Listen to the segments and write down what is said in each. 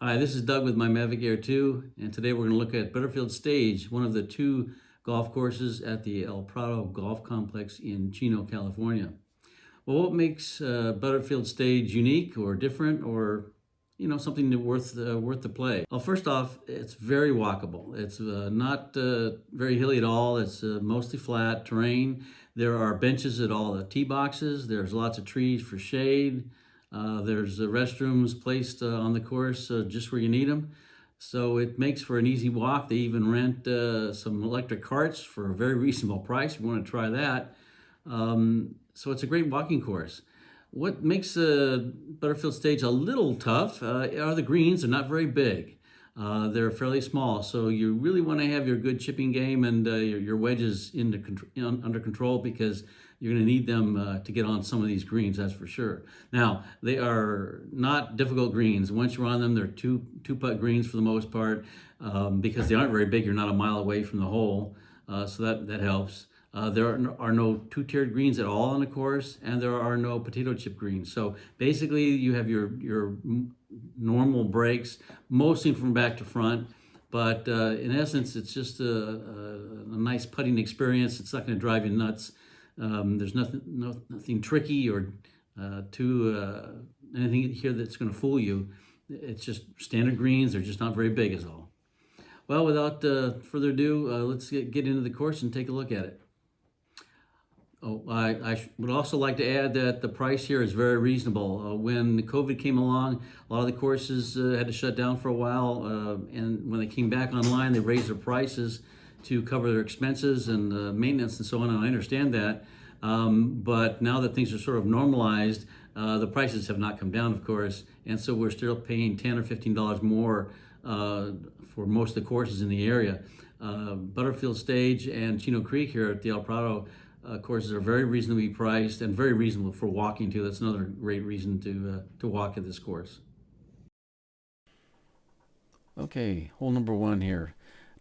Hi, this is Doug with my Mavic Air 2, and today we're going to look at Butterfield Stage, one of the two golf courses at the El Prado Golf Complex in Chino, California. Well, what makes Butterfield Stage unique or different or something worth the play? Well, first off, it's very walkable. It's not very hilly at all. It's mostly flat terrain. There are benches at all the tee boxes. There's lots of trees for shade. There's restrooms placed on the course just where you need them. So it makes for an easy walk. They even rent some electric carts for a very reasonable price if you want to try that. So it's a great walking course. What makes Butterfield Stage a little tough are the greens. They're not very big. They're fairly small, so you really want to have your good chipping game and your wedges under control, because you're going to need them to get on some of these greens, that's for sure. Now, they are not difficult greens. Once you're on them, they're two-putt greens for the most part, because they aren't very big. You're not a mile away from the hole, so that helps. There are no two-tiered greens at all on the course, and there are no potato chip greens. So basically, you have your normal breaks, mostly from back to front. But in essence, it's just a nice putting experience. It's not going to drive you nuts. There's nothing tricky or anything here that's going to fool you. It's just standard greens. They're just not very big, is all. Well, without further ado, let's get into the course and take a look at it. Oh, I would also like to add that the price here is very reasonable. When COVID came along, a lot of the courses had to shut down for a while, and when they came back online, they raised their prices to cover their expenses and maintenance and so on, and I understand that. But now that things are sort of normalized, the prices have not come down, of course, and so we're still paying $10 or $15 more for most of the courses in the area. Butterfield Stage and Chino Creek here at the El Prado courses are very reasonably priced and very reasonable for walking too. That's another great reason to walk at this course. Okay, hole number one here.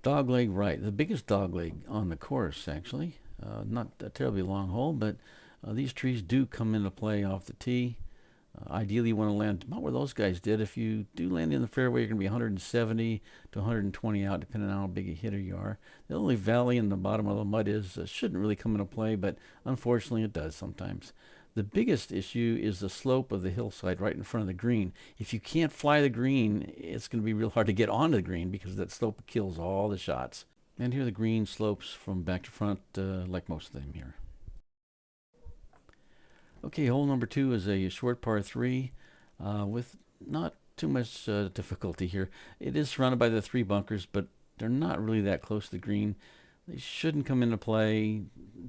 Dogleg right, the biggest dogleg on the course, actually. Not a terribly long hole, but these trees do come into play off the tee. Ideally, you want to land about where those guys did. If you do land in the fairway, you're going to be 170 to 120 out, depending on how big a hitter you are. The only valley in the bottom of the mud shouldn't really come into play, but unfortunately it does sometimes. The biggest issue is the slope of the hillside right in front of the green. If you can't fly the green, it's going to be real hard to get onto the green because that slope kills all the shots. And here the green slopes from back to front like most of them here. Okay, hole number two is a short par 3 with not too much difficulty here. It is surrounded by the 3 bunkers, but they're not really that close to the green. They shouldn't come into play,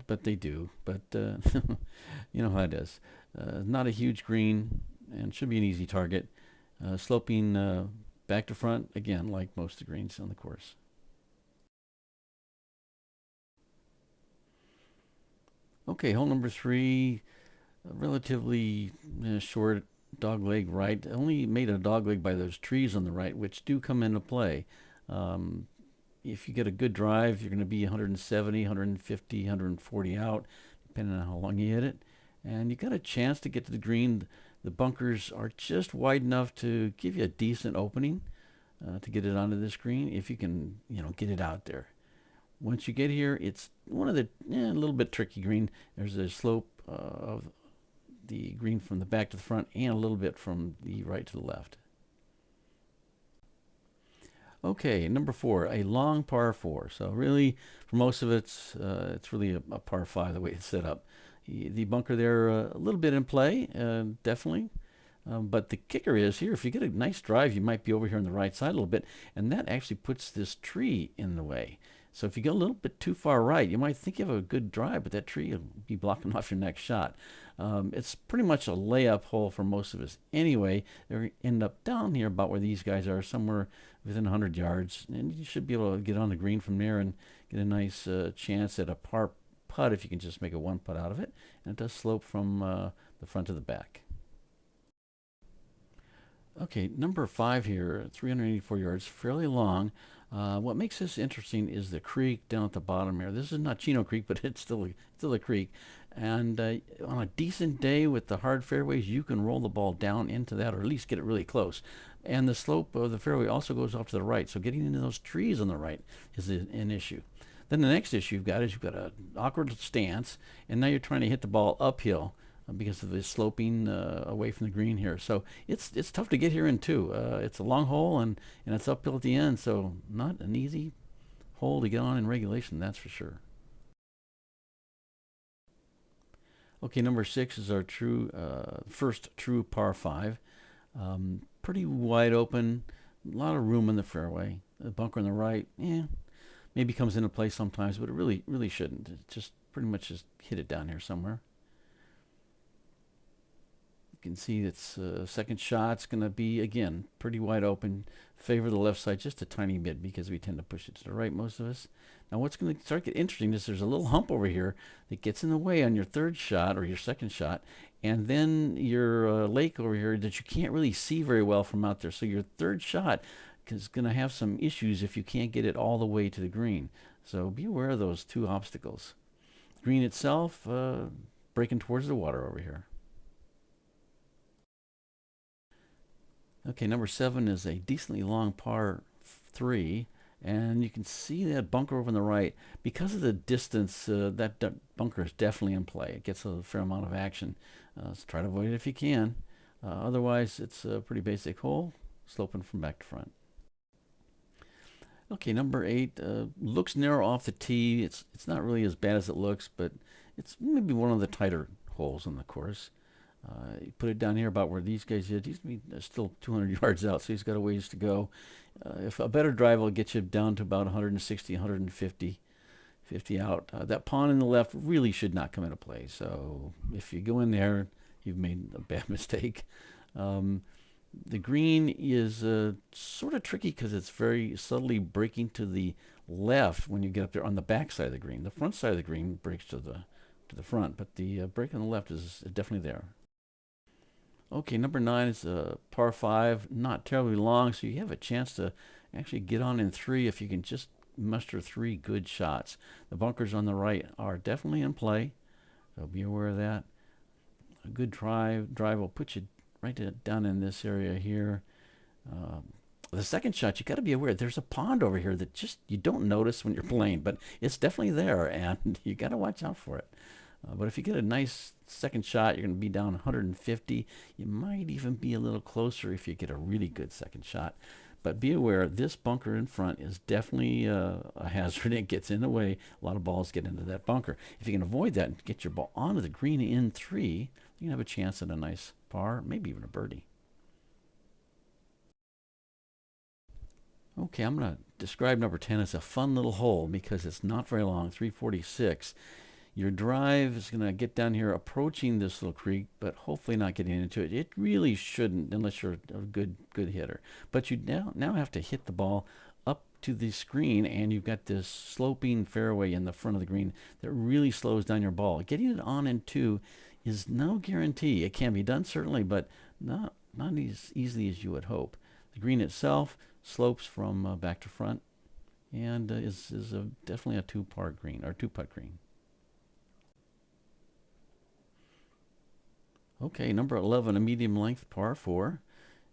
but they do. But you know how it is. Not a huge green, and should be an easy target. Sloping back to front, again, like most of the greens on the course. Okay, hole number 3. Relatively short dogleg right. Only made a dogleg by those trees on the right, which do come into play. If you get a good drive, you're going to be 170, 150, 140 out, depending on how long you hit it. And you got a chance to get to the green. The bunkers are just wide enough to give you a decent opening to get it onto this green, if you can, get it out there. Once you get here, it's one of the a little bit tricky green. There's a slope of the green from the back to the front and a little bit from the right to the left. Okay, number 4, a long par 4. So really, for most of it's really a par 5 the way it's set up. The bunker there a little bit in play, definitely. But the kicker is here, if you get a nice drive, you might be over here on the right side a little bit, and that actually puts this tree in the way. So if you go a little bit too far right, you might think you have a good drive, but that tree will be blocking off your next shot. It's pretty much a layup hole for most of us anyway. They end up down here about where these guys are, somewhere within 100 yards, and you should be able to get on the green from there and get a nice chance at a par putt if you can just make a 1 putt out of it. And it does slope from the front to the back. Okay, number 5 here, 384 yards, fairly long. What makes this interesting is the creek down at the bottom here. This is not Chino Creek, but it's still a creek. And on a decent day with the hard fairways, you can roll the ball down into that, or at least get it really close. And the slope of the fairway also goes off to the right. So getting into those trees on the right is an issue. Then the next issue you've got is you've got an awkward stance, and now you're trying to hit the ball uphill because of the sloping away from the green here. So it's tough to get here in too. It's a long hole, and it's uphill at the end, so not an easy hole to get on in regulation, that's for sure. Okay, number 6 is our first true par 5. Pretty wide open, a lot of room in the fairway. The bunker on the right, maybe comes into play sometimes, but it really shouldn't. It just pretty much just hit it down here somewhere. You can see its second shot's going to be, again, pretty wide open. Favor the left side just a tiny bit because we tend to push it to the right, most of us. Now what's going to start to get interesting is there's a little hump over here that gets in the way on your third shot or your second shot, and then your lake over here that you can't really see very well from out there. So your third shot is going to have some issues if you can't get it all the way to the green. So be aware of those two obstacles. The green itself, breaking towards the water over here. Okay, number 7 is a decently long par 3, and you can see that bunker over on the right. Because of the distance, that bunker is definitely in play. It gets a fair amount of action. So try to avoid it if you can. Otherwise, it's a pretty basic hole, sloping from back to front. Okay, number 8 looks narrow off the tee. It's not really as bad as it looks, but it's maybe one of the tighter holes on the course. You put it down here about where these guys did. He's still 200 yards out, so he's got a ways to go. If a better drive will get you down to about 160, 150 out. That pond in the left really should not come into play. So if you go in there, you've made a bad mistake. The green is sort of tricky because it's very subtly breaking to the left when you get up there on the back side of the green. The front side of the green breaks to the front, but the break on the left is definitely there. Okay, number 9 is a par 5, not terribly long, so you have a chance to actually get on in 3 if you can just muster 3 good shots. The bunkers on the right are definitely in play, so be aware of that. A good drive will put you right down in this area here. The second shot, you got to be aware there's a pond over here that just you don't notice when you're playing, but it's definitely there, and you got to watch out for it. But if you get a nice second shot, you're going to be down 150. You might even be a little closer if you get a really good second shot. But be aware, this bunker in front is definitely a hazard. It gets in the way. A lot of balls get into that bunker. If you can avoid that and get your ball onto the green in 3, you can have a chance at a nice par, maybe even a birdie. Okay, I'm going to describe number 10 as a fun little hole because it's not very long, 346. Your drive is going to get down here approaching this little creek, but hopefully not getting into it. It really shouldn't unless you're a good hitter. But you now have to hit the ball up to the screen, and you've got this sloping fairway in the front of the green that really slows down your ball. Getting it on in 2 is no guarantee. It can be done, certainly, but not as easily as you would hope. The green itself slopes from back to front and is definitely a 2-part green, or 2-putt green. Okay, number 11, a medium length par 4.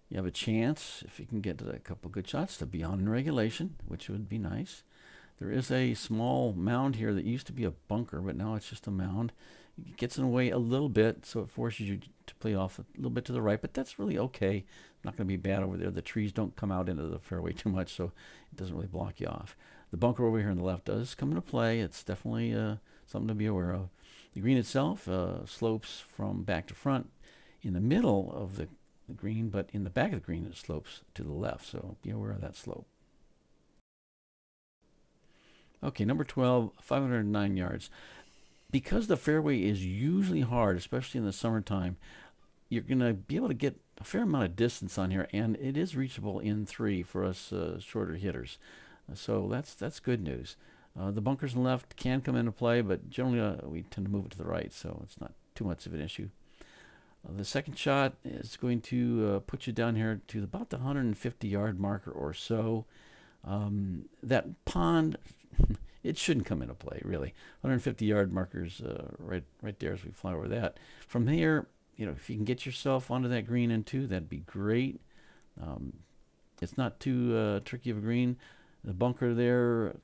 You have a chance, if you can get a couple good shots, to be on in regulation, which would be nice. There is a small mound here that used to be a bunker, but now it's just a mound. It gets in the way a little bit, so it forces you to play off a little bit to the right, but that's really okay. Not going to be bad over there. The trees don't come out into the fairway too much, so it doesn't really block you off. The bunker over here on the left does come into play. It's definitely something to be aware of. The green itself slopes from back to front in the middle of the green, but in the back of the green it slopes to the left, so be aware of that slope. Okay, number 12, 509 yards. Because the fairway is usually hard, especially in the summertime, you're going to be able to get a fair amount of distance on here, and it is reachable in 3 for us shorter hitters. So that's good news. The bunkers on the left can come into play, but generally we tend to move it to the right, so it's not too much of an issue. The second shot is going to put you down here to about the 150-yard marker or so. That pond, it shouldn't come into play, really. 150-yard markers right there as we fly over that. From here, if you can get yourself onto that green in 2, that'd be great. It's not too tricky of a green. The bunker there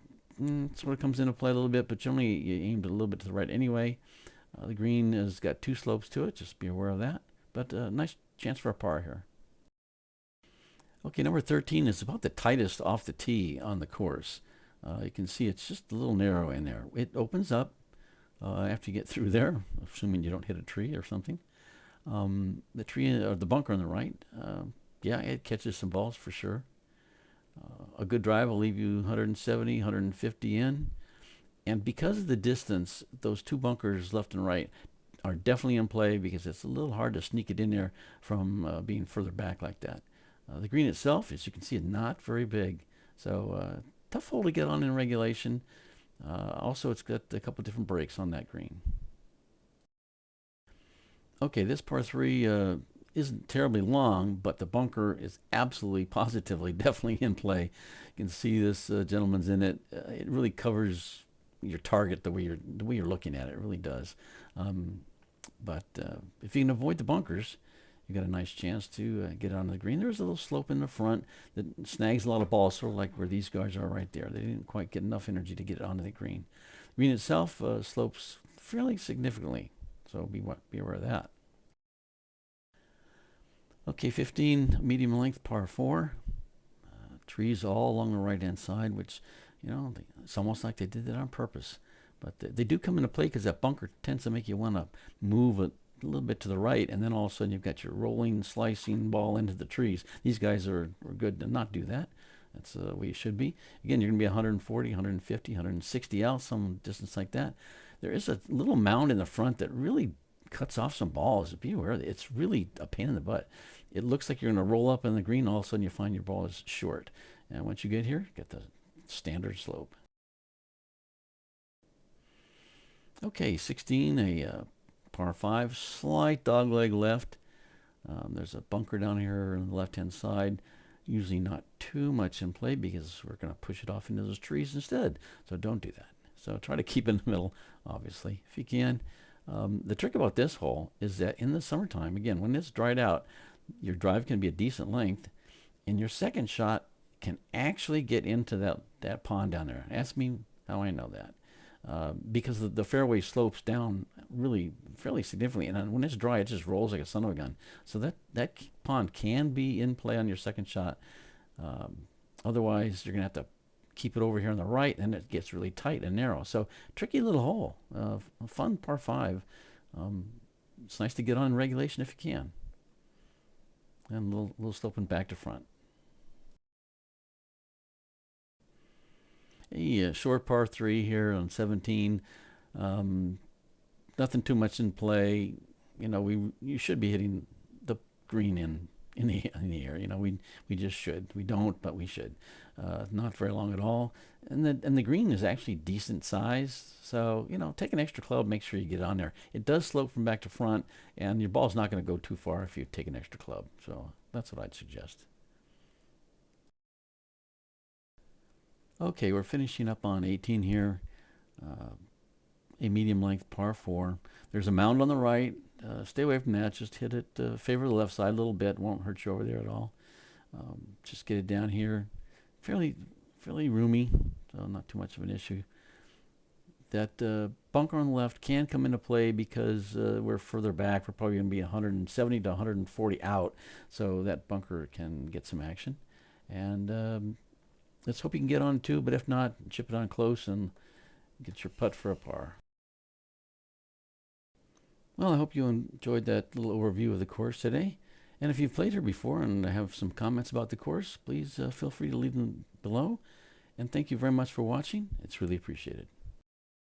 sort of comes into play a little bit, but generally you aimed a little bit to the right anyway. The green has got two slopes to it, just be aware of that. But nice chance for a par here. Okay, number 13 is about the tightest off the tee on the course. You can see it's just a little narrow in there. It opens up after you get through there, assuming you don't hit a tree or something. The tree or the bunker on the right, yeah, it catches some balls for sure. A good drive will leave you 170, 150 in. And because of the distance, those two bunkers left and right are definitely in play because it's a little hard to sneak it in there from being further back like that. The green itself, as you can see, is not very big. So tough hole to get on in regulation. Also, it's got a couple different breaks on that green. Okay, this par 3 isn't terribly long, but the bunker is absolutely, positively, definitely in play. You can see this gentleman's in it. It really covers your target the way you're looking at it. It really does. But if you can avoid the bunkers, you got a nice chance to get onto the green. There's a little slope in the front that snags a lot of balls, sort of like where these guys are right there. They didn't quite get enough energy to get it onto the green. The green itself slopes fairly significantly, so be aware of that. Okay, 15, medium length par 4. Trees all along the right-hand side, which, it's almost like they did that on purpose. But they do come into play because that bunker tends to make you want to move a little bit to the right, and then all of a sudden you've got your rolling, slicing ball into the trees. These guys are good to not do that. That's the way you should be. Again, you're going to be 140, 150, 160 out, some distance like that. There is a little mound in the front that really cuts off some balls. Be aware of it. It's really a pain in the butt. It looks like you're going to roll up in the green. All of a sudden you find your ball is short. And once you get here, get the standard slope. Okay, 16, a par 5, slight dogleg left. There's a bunker down here on the left-hand side. Usually not too much in play because we're going to push it off into those trees instead. So don't do that. So try to keep in the middle, obviously, if you can. The trick about this hole is that in the summertime, again, when it's dried out, your drive can be a decent length, and your second shot can actually get into that pond down there. Ask me how I know that. Because the fairway slopes down really fairly significantly, and when it's dry, it just rolls like a son of a gun. So that pond can be in play on your second shot. Otherwise, you're going to have to keep it over here on the right, and it gets really tight and narrow. So tricky little hole. Fun par 5. It's nice to get on in regulation if you can. And a little sloping back to front. A short par 3 here on 17. Nothing too much in play. You should be hitting the green in the air. We just should. We don't, but we should. Not very long at all. And the green is actually decent size. So take an extra club. Make sure you get on there. It does slope from back to front, and your ball's not going to go too far if you take an extra club. So that's what I'd suggest. Okay, we're finishing up on 18 here. A medium length par 4. There's a mound on the right. Stay away from that. Just hit it, favor the left side a little bit. Won't hurt you over there at all. Just get it down here. Fairly roomy, so not too much of an issue. That bunker on the left can come into play because we're further back. We're probably going to be 170 to 140 out, so that bunker can get some action. And let's hope you can get on too, but if not, chip it on close and get your putt for a par. Well, I hope you enjoyed that little overview of the course today. And if you've played here before and have some comments about the course, please feel free to leave them below. And thank you very much for watching. It's really appreciated.